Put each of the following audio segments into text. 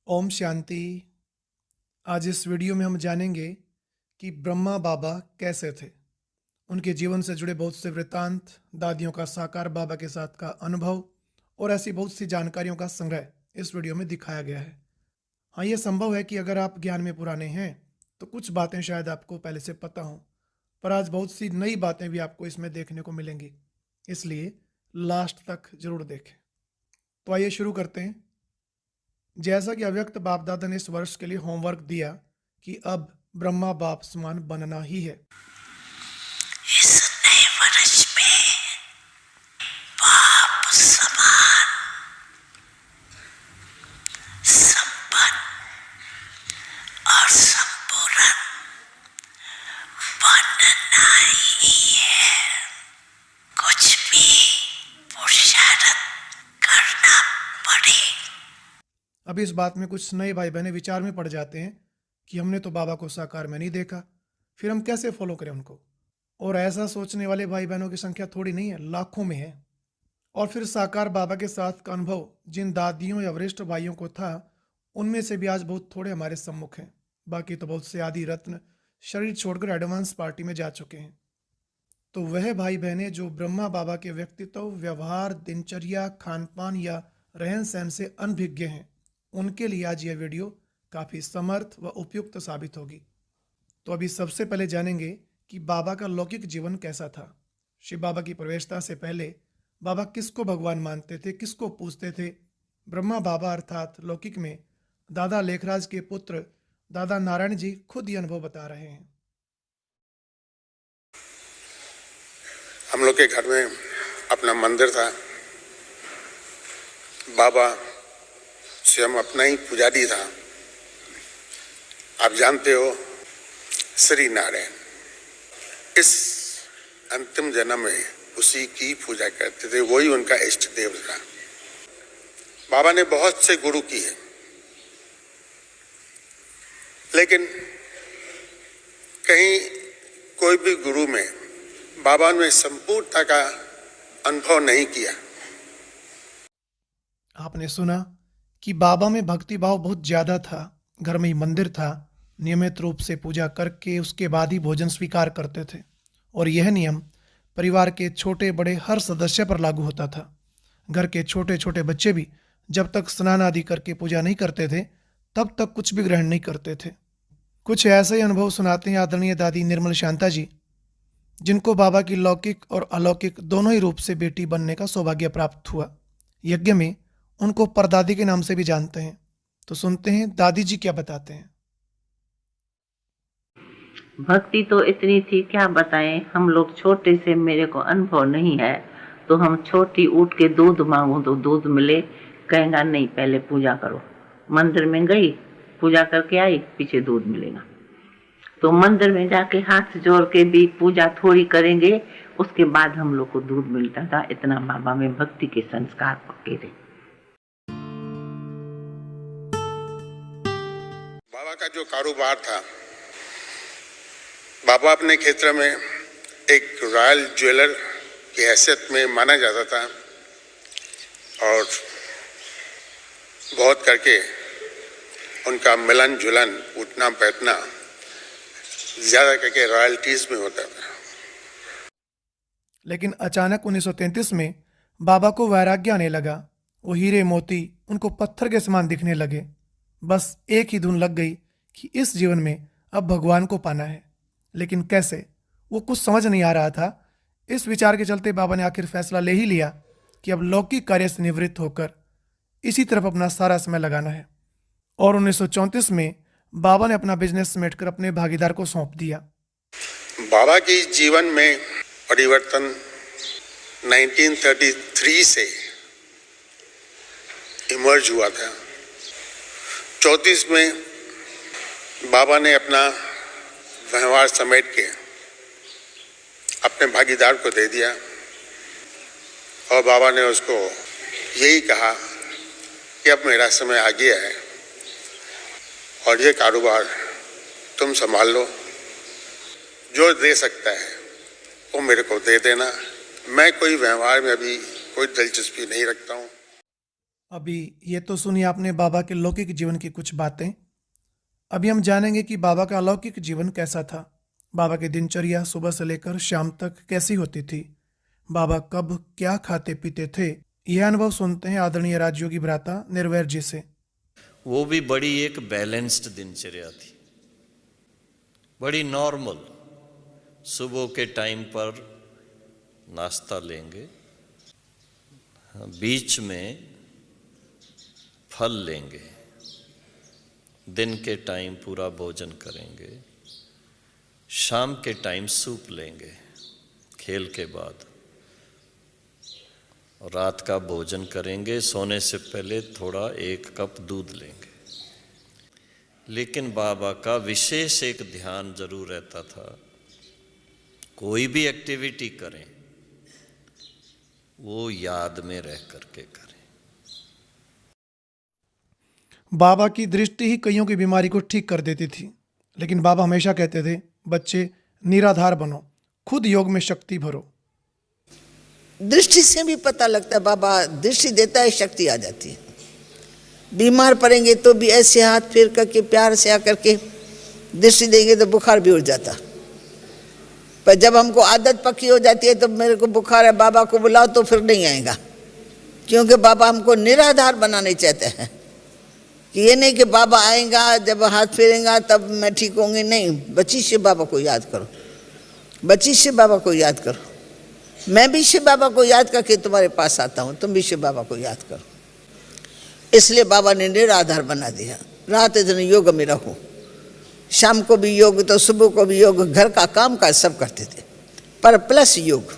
ओम शांति। आज इस वीडियो में हम जानेंगे कि ब्रह्मा बाबा कैसे थे। उनके जीवन से जुड़े बहुत से वृत्तांत, दादियों का साकार बाबा के साथ का अनुभव और ऐसी बहुत सी जानकारियों का संग्रह इस वीडियो में दिखाया गया है। हाँ, ये संभव है कि अगर आप ज्ञान में पुराने हैं तो कुछ बातें शायद आपको पहले से पता हों, पर आज बहुत सी नई बातें भी आपको इसमें देखने को मिलेंगी, इसलिए लास्ट तक जरूर देखें। तो आइए शुरू करते हैं। जैसा कि अव्यक्त बाप दादा ने इस वर्ष के लिए होमवर्क दिया कि अब ब्रह्मा बाप समान बनना ही है। इस नए वर्ष में बाप समान संपन्न और संपूर्ण बनना ही है। कुछ भी पुरुषार्थ करना पड़े। अब इस बात में कुछ नए भाई बहने विचार में पड़ जाते हैं कि हमने तो बाबा को साकार में नहीं देखा, फिर हम कैसे फॉलो करें उनको। और ऐसा सोचने वाले भाई बहनों की संख्या थोड़ी नहीं है, लाखों में है। और फिर साकार बाबा के साथ का अनुभव जिन दादियों या वरिष्ठ भाइयों को था, उनमें से भी आज बहुत थोड़े हमारे सम्मुख हैं। बाकी तो बहुत से आदि रत्न शरीर छोड़कर एडवांस पार्टी में जा चुके हैं। तो वह भाई बहनें जो ब्रह्मा बाबा के व्यक्तित्व, व्यवहार, दिनचर्या, खान पान या रहन सहन से अनभिज्ञ हैं, उनके लिए आज यह वीडियो काफ़ी समर्थ व उपयुक्त साबित होगी। तो अभी सबसे पहले जानेंगे कि बाबा का लौकिक जीवन कैसा था। शिव बाबा की प्रवेशता से पहले बाबा किसको भगवान मानते थे, किसको पूजते थे। ब्रह्मा बाबा अर्थात लौकिक में दादा लेखराज के पुत्र दादा नारायण जी खुद ये अनुभव बता रहे हैं। हम लोग के घर में अपना मंदिर था। बाबा स्वयं अपना ही पुजारी था। आप जानते हो, श्री नारायण इस अंतिम जन्म में उसी की पूजा करते थे, वही उनका इष्ट देव था। बाबा ने बहुत से गुरु किए, लेकिन कहीं कोई भी गुरु में बाबा ने संपूर्णता का अनुभव नहीं किया। आपने सुना कि बाबा में भक्ति भाव बहुत ज़्यादा था। घर में ही मंदिर था, नियमित रूप से पूजा करके उसके बाद ही भोजन स्वीकार करते थे। और यह नियम परिवार के छोटे बड़े हर सदस्य पर लागू होता था। घर के छोटे छोटे बच्चे भी जब तक स्नान आदि करके पूजा नहीं करते थे, तब तक कुछ भी ग्रहण नहीं करते थे। कुछ ऐसे ही अनुभव सुनाते हैं आदरणीय दादी निर्मल शांता जी, जिनको बाबा की लौकिक और अलौकिक दोनों ही रूप से बेटी बनने का सौभाग्य प्राप्त हुआ। यज्ञ में उनको परदादी के नाम से भी जानते हैं। तो सुनते हैं दादी जी क्या बताते हैं। भक्ति तो इतनी थी, क्या बताएं। हम लोग छोटे से, मेरे को अनुभव नहीं है, तो हम छोटी उठ के दूध मांगू तो दूध मिले, कहेगा नहीं पहले पूजा करो। मंदिर में गई, पूजा करके आई, पीछे दूध मिलेगा। तो मंदिर में जाके हाथ जोड़ के भी पूजा थोड़ी करेंगे, उसके बाद हम लोग को दूध मिलता था। इतना बाबा में भक्ति के संस्कार पक्के थे। बाबा का जो कारोबार था, बाबा अपने क्षेत्र में एक रॉयल ज्वेलर की हैसियत में माना जाता था, और बहुत करके उनका मिलन जुलन, उठना बैठना ज्यादा करके रॉयल्टीज में होता था। लेकिन अचानक 1933 में बाबा को वैराग्य आने लगा। वो हीरे मोती उनको पत्थर के समान दिखने लगे। बस एक ही धुन लग गई कि इस जीवन में अब भगवान को पाना है, लेकिन कैसे, वो कुछ समझ नहीं आ रहा था। इस विचार के चलते बाबा ने आखिर फैसला ले ही लिया कि अब लौकिक कार्य से निवृत्त होकर इसी तरफ अपना सारा समय लगाना है। और 1934 में बाबा ने अपना बिजनेस समेटकर अपने भागीदार को सौंप दिया। बाबा के जीवन में परिवर्तन 1933 से इमर्ज हुआ था। 34 में बाबा ने अपना व्यवहार समेट के अपने भागीदार को दे दिया, और बाबा ने उसको यही कहा कि अब मेरा समय आ गया है और ये कारोबार तुम संभाल लो। जो दे सकता है वो मेरे को दे देना। मैं कोई व्यवहार में अभी कोई दिलचस्पी नहीं रखता हूँ। अभी ये तो सुनी आपने बाबा के लौकिक जीवन की कुछ बातें। अभी हम जानेंगे कि बाबा का अलौकिक जीवन कैसा था। बाबा की दिनचर्या सुबह से लेकर शाम तक कैसी होती थी। बाबा कब क्या खाते पीते थे। यह अनुभव सुनते हैं आदरणीय राजयोगी भ्राता निर्वैर जी से। वो भी बड़ी एक बैलेंस्ड दिनचर्या थी, बड़ी नॉर्मल। सुबह के टाइम पर नाश्ता लेंगे, बीच में फल लेंगे, दिन के टाइम पूरा भोजन करेंगे, शाम के टाइम सूप लेंगे खेल के बाद, और रात का भोजन करेंगे। सोने से पहले थोड़ा 1 कप दूध लेंगे। लेकिन बाबा का विशेष एक ध्यान जरूर रहता था, कोई भी एक्टिविटी करें वो याद में रह करके करें। बाबा की दृष्टि ही कईयों की बीमारी को ठीक कर देती थी। लेकिन बाबा हमेशा कहते थे, बच्चे निराधार बनो, खुद योग में शक्ति भरो। दृष्टि से भी पता लगता है, बाबा दृष्टि देता है, शक्ति आ जाती है। बीमार पड़ेंगे तो भी ऐसे हाथ फेर करके प्यार से आकर के दृष्टि देंगे तो बुखार भी उड़ जाता। पर जब हमको आदत पक्की हो जाती है तो मेरे को बुखार है, बाबा को बुलाओ, तो फिर नहीं आएगा। क्योंकि बाबा हमको निराधार बनाने चाहते हैं कि ये नहीं कि बाबा आएगा जब हाथ फेरेगा तब मैं ठीक होंगी। नहीं, बच्ची से बाबा को याद करो, बच्ची से बाबा को याद करो। मैं भी शिव बाबा को याद करके तुम्हारे पास आता हूँ, तुम भी शिव बाबा को याद करो। इसलिए बाबा ने निराधार बना दिया। रात दिन योग में रहो, शाम को भी योग तो सुबह को भी योग, घर का काम काज सब करते थे, पर प्लस योग।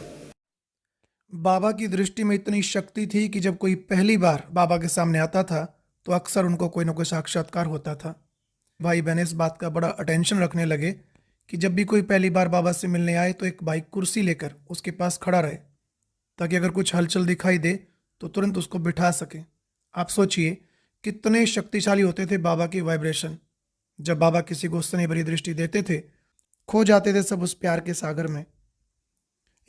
बाबा की दृष्टि में इतनी शक्ति थी कि जब कोई पहली बार बाबा के सामने आता था तो अक्सर उनको कोई ना कोई साक्षात्कार होता था। भाई बहन इस बात का बड़ा अटेंशन रखने लगे कि जब भी कोई पहली बार बाबा से मिलने आए तो एक भाई कुर्सी लेकर उसके पास खड़ा रहे, ताकि अगर कुछ हलचल दिखाई दे तो तुरंत उसको बिठा सके। आप सोचिए कितने शक्तिशाली होते थे बाबा की वाइब्रेशन। जब बाबा किसी को स्नेह भरी दृष्टि देते थे, खो जाते थे सब उस प्यार के सागर में।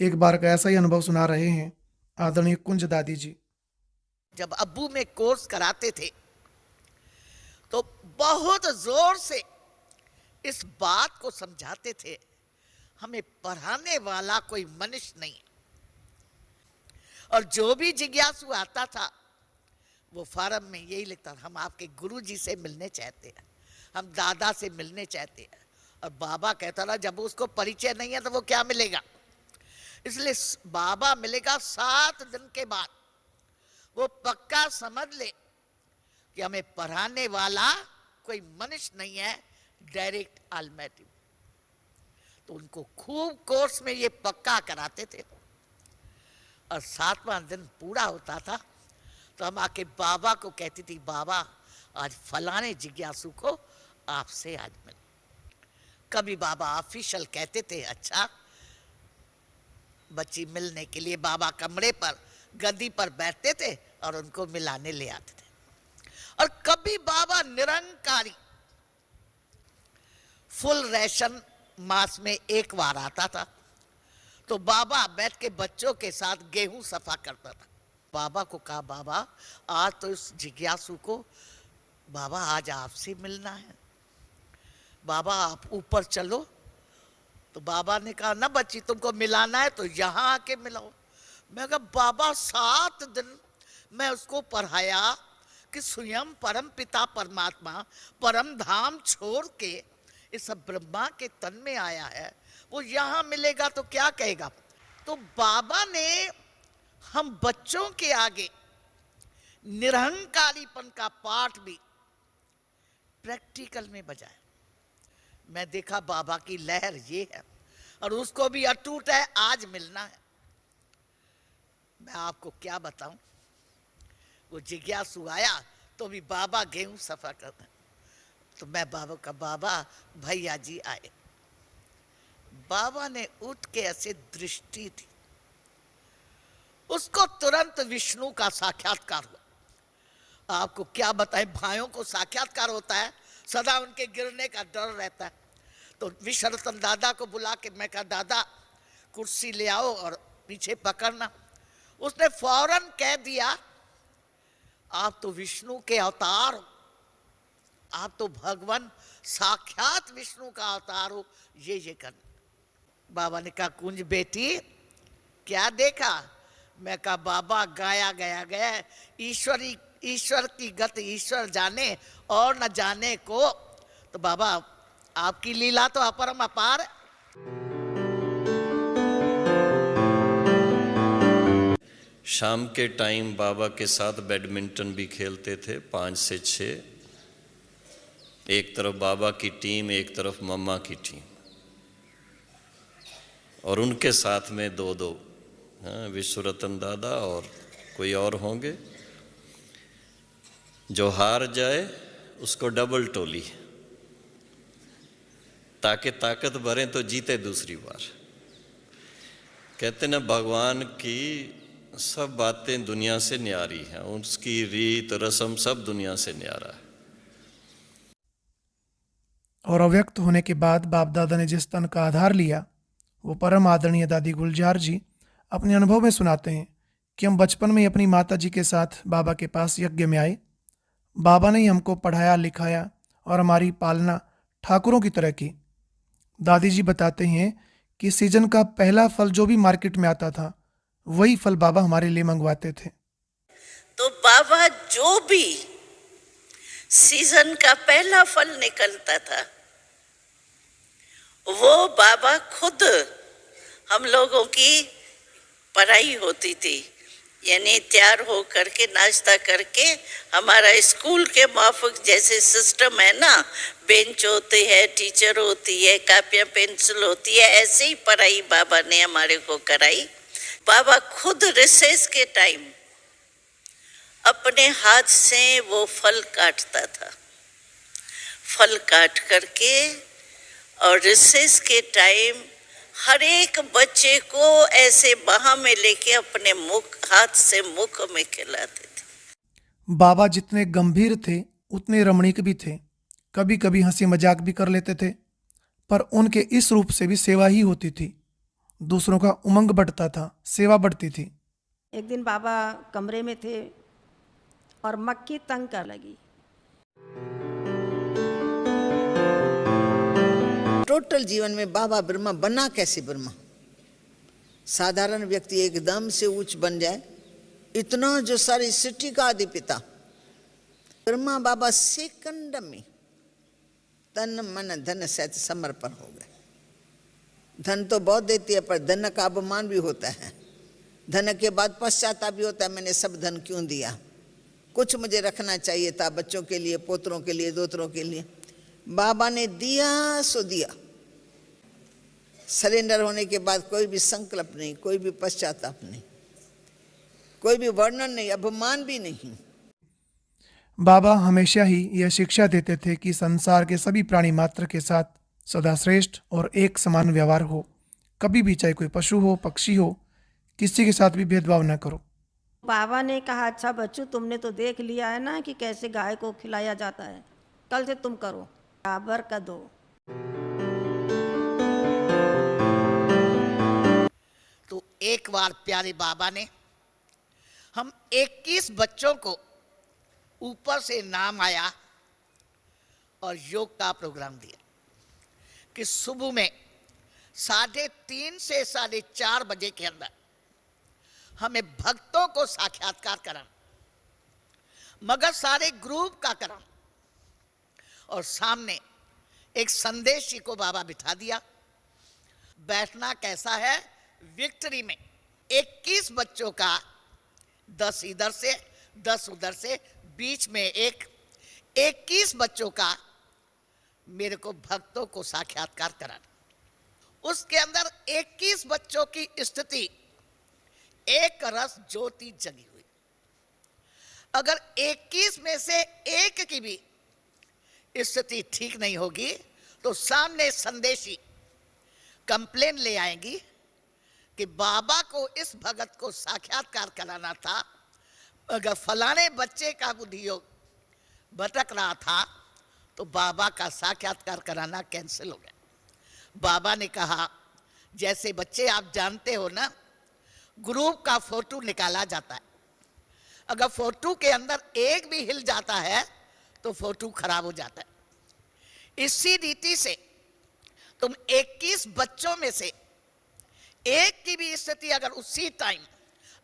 एक बार का ऐसा ही अनुभव सुना रहे हैं आदरणीय कुंज दादी जी। जब अब्बू में कोर्स कराते थे तो बहुत जोर से इस बात को समझाते थे, हमें पढ़ाने वाला कोई मनुष्य नहीं, और जो भी जिज्ञासु आता था वो फार्म में यही लिखता, हम आपके गुरुजी से मिलने चाहते हैं, हम दादा से मिलने चाहते हैं। और बाबा कहता था जब उसको परिचय नहीं है तो वो क्या मिलेगा। इसलिए बाबा मिलेगा 7 दिन के बाद, वो पक्का समझ ले कि हमें पढ़ाने वाला कोई मनुष्य नहीं है, डायरेक्ट ऑलमाइटी। तो उनको खूब कोर्स में ये पक्का कराते थे। और 7वां दिन पूरा होता था तो हम आके बाबा को कहती थी, बाबा आज फलाने जिज्ञासु को आपसे आज मिल। कभी बाबा ऑफिशियल कहते थे, अच्छा बच्ची मिलने के लिए बाबा कमरे पर गद्दी पर बैठते थे और उनको मिलाने ले आते थे। और कभी बाबा निरंकारी फुल रेशन मास में 1 बार आता था तो बाबा बैठ के बच्चों के साथ गेहूं सफा करता था। बाबा को कहा, बाबा आज तो इस जिज्ञासु को बाबा आज आपसे मिलना है, बाबा आप ऊपर चलो। तो बाबा ने कहा, ना बच्ची तुमको मिलाना है तो यहां आके मिलाओ। मैं कहा, बाबा 7 दिन मैं उसको पढ़ाया कि स्वयं परम पिता परमात्मा परम धाम छोड़ के इस ब्रह्मा के तन में आया है, वो यहां मिलेगा तो क्या कहेगा। तो बाबा ने हम बच्चों के आगे निरहंकारीपन का पाठ भी प्रैक्टिकल में बजाया। मैं देखा बाबा की लहर ये है और उसको भी अटूट है, आज मिलना है। मैं आपको क्या बताऊं, वो जिज्ञासु आया तो भी बाबा गेहूं सफा करते। तो मैं बाबा का, बाबा भैया जी आए। बाबा ने उठ के ऐसे दृष्टि थी, उसको तुरंत विष्णु का साक्षात्कार हुआ। आपको क्या बताएं, भाइयों को साक्षात्कार होता है, सदा उनके गिरने का डर रहता है। तो विश्वरतन दादा को बुला के मैं कहा, दादा कुर्सी ले आओ और पीछे पकड़ना। उसने फौरन कह दिया, आप तो विष्णु के अवतार हो, आप तो भगवान साक्षात विष्णु का अवतार हो, ये कर। बाबा ने कहा कुंज बेटी क्या देखा? मैं कहा बाबा गाया गया ईश्वर की गति ईश्वर जाने और न जाने को। तो बाबा आपकी लीला तो अपरम अपार है। शाम के टाइम बाबा के साथ बैडमिंटन भी खेलते थे 5 से 6। एक तरफ बाबा की टीम, एक तरफ मम्मा की टीम, और उनके साथ में 2-2 विश्वरतन दादा और कोई और होंगे। जो हार जाए उसको डबल टोली, ताकि ताकत भरें तो जीते दूसरी बार। कहते ना भगवान की सब बातें दुनिया से न्यारी हैं, उसकी रीत रस्म सब दुनिया से न्यारा है। और अव्यक्त होने के बाद बाप दादा ने जिस तन का आधार लिया, वो परम आदरणीय दादी गुलजार जी अपने अनुभव में सुनाते हैं कि हम बचपन में ही अपनी माता जी के साथ बाबा के पास यज्ञ में आए। बाबा ने ही हमको पढ़ाया लिखाया और हमारी पालना ठाकुरों की तरह की। दादी जी बताते हैं कि सीजन का पहला फल जो भी मार्केट में आता था, वही फल बाबा हमारे लिए मंगवाते थे। तो बाबा जो भी सीजन का पहला फल निकलता था, वो बाबा खुद हम लोगों की पढ़ाई होती थी, यानी तैयार हो करके नाश्ता करके, हमारा स्कूल के माफिक जैसे सिस्टम है ना, बेंच होती है, टीचर होती है, कापियाँ पेंसिल होती है, ऐसे ही पढ़ाई बाबा ने हमारे को कराई। बाबा खुद रिसेस के टाइम अपने हाथ से वो फल काटता था, फल काट करके, और रिसेस के टाइम हर एक बच्चे को ऐसे बाह में लेके अपने मुख हाथ से मुख में खिलाते थे। बाबा जितने गंभीर थे उतने रमणीक भी थे। कभी कभी हंसी मजाक भी कर लेते थे, पर उनके इस रूप से भी सेवा ही होती थी। दूसरों का उमंग बढ़ता था, सेवा बढ़ती थी। एक दिन बाबा कमरे में थे और मक्खी तंग कर लगी। टोटल जीवन में बाबा ब्रह्मा बना कैसे ब्रह्मा? साधारण व्यक्ति एकदम से उच्च बन जाए, इतना जो सारी सृष्टि का आदि पिता ब्रह्मा बाबा सेकंड में तन मन धन सहित समर्पण हो गए। धन तो बहुत देती है, पर धन का अपमान भी होता है। धन के बाद पश्चाताप भी होता है, मैंने सब धन क्यों दिया, कुछ मुझे रखना चाहिए था बच्चों के लिए, पोतरों के लिए, दोतरों के लिए। बाबा ने दिया सो दिया। सरेंडर होने के बाद कोई भी संकल्प नहीं, कोई भी पश्चाताप नहीं, कोई भी वर्णन नहीं, अपमान भी नहीं। बाबा हमेशा ही यह शिक्षा देते थे कि संसार के सभी प्राणी मात्र के साथ सदा श्रेष्ठ और एक समान व्यवहार हो। कभी भी, चाहे कोई पशु हो, पक्षी हो, किसी के साथ भी भेदभाव न करो। बाबा ने कहा अच्छा बच्चों, तुमने तो देख लिया है ना कि कैसे गाय को खिलाया जाता है, कल से तुम करो, बराबर का दो। तो एक बार प्यारे बाबा ने हम 21 बच्चों को ऊपर से नाम आया और योग का प्रोग्राम दिया कि सुबह में 3:30 से 4:30 बजे के अंदर हमें भक्तों को साक्षात्कार कराना, मगर सारे ग्रुप का कराना, और सामने एक संदेशी को बाबा बिठा दिया। बैठना कैसा है? विक्ट्री में 21 बच्चों का 10 इधर से 10 उधर से, बीच में एक 21 बच्चों का मेरे को भक्तों को साक्षात्कार कराना। उसके अंदर 21 बच्चों की स्थिति एक रस ज्योति जगी हुई। अगर 21 में से एक की भी स्थिति ठीक नहीं होगी तो सामने संदेशी कंप्लेन ले आएंगी कि बाबा को इस भगत को साक्षात्कार कराना था, अगर फलाने बच्चे का बुद्धि योग भटक रहा था तो बाबा का साक्षात्कार कराना कैंसिल हो गया। बाबा ने कहा जैसे बच्चे आप जानते हो ना, ग्रुप का फोटो निकाला जाता है, अगर फोटो के अंदर एक भी हिल जाता है तो फोटो खराब हो जाता है। इसी रीति से तुम 21 बच्चों में से एक की भी स्थिति अगर उसी टाइम,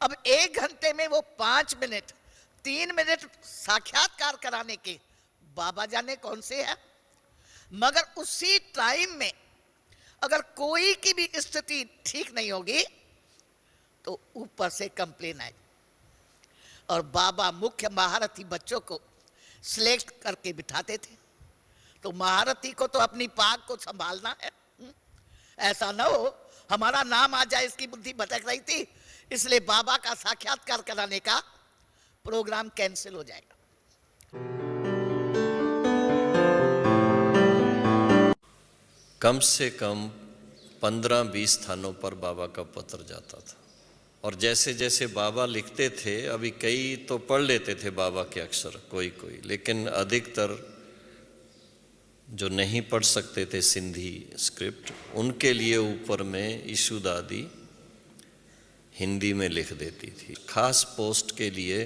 अब 1 घंटे में वो 5 मिनट 3 मिनट साक्षात्कार कराने के बाबा जाने कौन से है, मगर उसी टाइम में अगर कोई की भी स्थिति ठीक नहीं होगी तो ऊपर से कंप्लेन आए। और बाबा मुख्य महारथी बच्चों को सिलेक्ट करके बिठाते थे। तो महारथी को तो अपनी पाक को संभालना है, ऐसा ना हो हमारा नाम आ जाए, इसकी बुद्धि भटक रही थी, इसलिए बाबा का साक्षात्कार कराने का प्रोग्राम कैंसिल हो जाएगा। कम से कम 15-20 स्थानों पर बाबा का पत्र जाता था। और जैसे जैसे बाबा लिखते थे, अभी कई तो पढ़ लेते थे बाबा के अक्षर, कोई, लेकिन अधिकतर जो नहीं पढ़ सकते थे सिंधी स्क्रिप्ट, उनके लिए ऊपर में ईशु दादी हिंदी में लिख देती थी। खास पोस्ट के लिए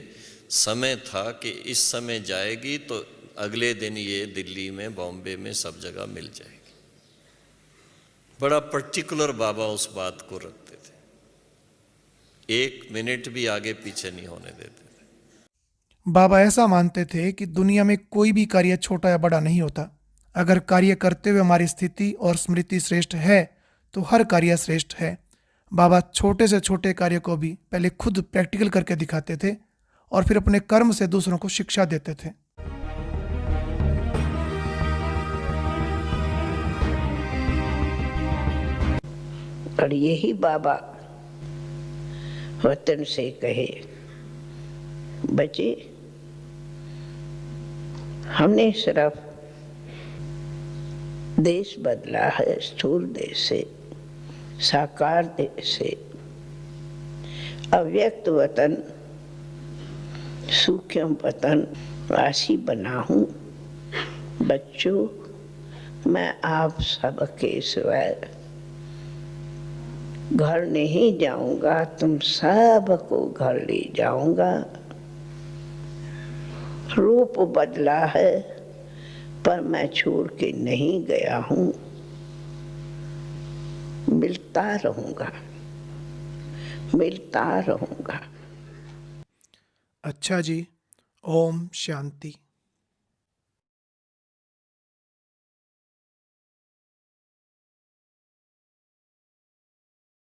समय था कि इस समय जाएगी तो अगले दिन ये दिल्ली में, बॉम्बे में, सब जगह मिल जाएगी। बड़ा पर्टिकुलर बाबा उस बात को रखते थे, 1 मिनट भी आगे पीछे नहीं होने देते थे। बाबा ऐसा मानते थे कि दुनिया में कोई भी कार्य छोटा या बड़ा नहीं होता। अगर कार्य करते हुए हमारी स्थिति और स्मृति श्रेष्ठ है तो हर कार्य श्रेष्ठ है। बाबा छोटे से छोटे कार्य को भी पहले खुद प्रैक्टिकल करके दिखाते थे और फिर अपने कर्म से दूसरों को शिक्षा देते थे। और यही बाबा वतन से कहे, बच्चे हमने सिर्फ देश बदला है, स्थूल देश से साकार देश से। अव्यक्त वतन, सूक्ष्म वतन वासी बना हूँ। बच्चों, मैं आप सबके सिवाय घर नहीं जाऊंगा, तुम सबको घर ले जाऊंगा। रूप बदला है पर मैं छोड़ के नहीं गया हूँ, मिलता रहूंगा, मिलता रहूंगा। अच्छा जी, ओम शांति।